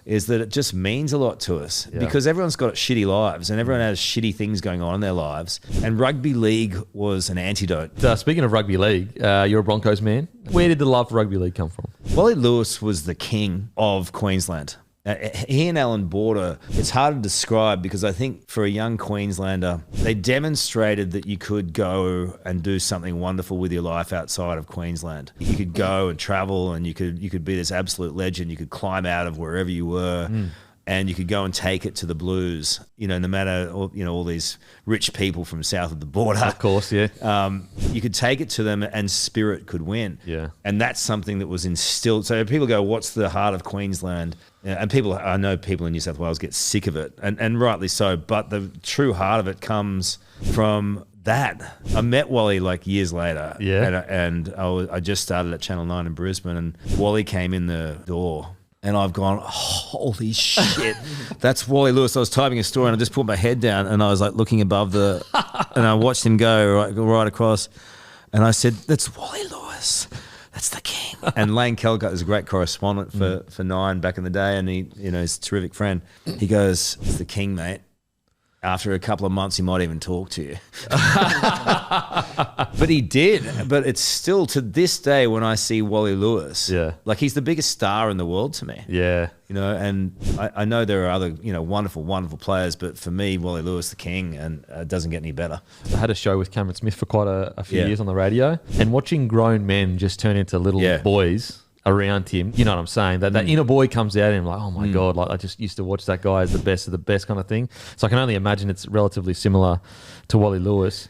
is that it just means a lot to us because everyone's got shitty lives and everyone has shitty things going on in their lives. And rugby league was an antidote. Speaking of rugby league, you're a Broncos man. Where did the love for rugby league come from? Wally Lewis was the king of Queensland. He and Alan Border, it's hard to describe because I think for a young Queenslander, they demonstrated that you could go and do something wonderful with your life outside of Queensland. You could go and travel and you could be this absolute legend. You could climb out of wherever you were and you could go and take it to the Blues, no matter, all these rich people from south of the border. Of course, yeah. You could take it to them and spirit could win. Yeah. And that's something that was instilled. So people go, what's the heart of Queensland? And I know people in New South Wales get sick of it, and rightly so, but the true heart of it comes from that. I met Wally like years later, and I just started at Channel 9 in Brisbane, and Wally came in the door, and I've gone, holy shit, that's Wally Lewis. I was typing a story, and I just put my head down, and I was like looking above and I watched him go right across, and I said, that's Wally Lewis. That's the king. And Lane Kelgart is a great correspondent for Nine back in the day, and he's a terrific friend. He goes, it's the king, mate. After a couple of months, he might even talk to you. But he did. But it's still, to this day, when I see Wally Lewis, like he's the biggest star in the world to me. Yeah. And I know there are other, wonderful, wonderful players, but for me, Wally Lewis, the king, and it doesn't get any better. I had a show with Cameron Smith for quite a few years on the radio, and watching grown men just turn into little boys around him, you know what I'm saying? That inner boy comes out and I'm like, oh my God, like I just used to watch that guy as the best of the best kind of thing. So I can only imagine it's relatively similar to Wally Lewis.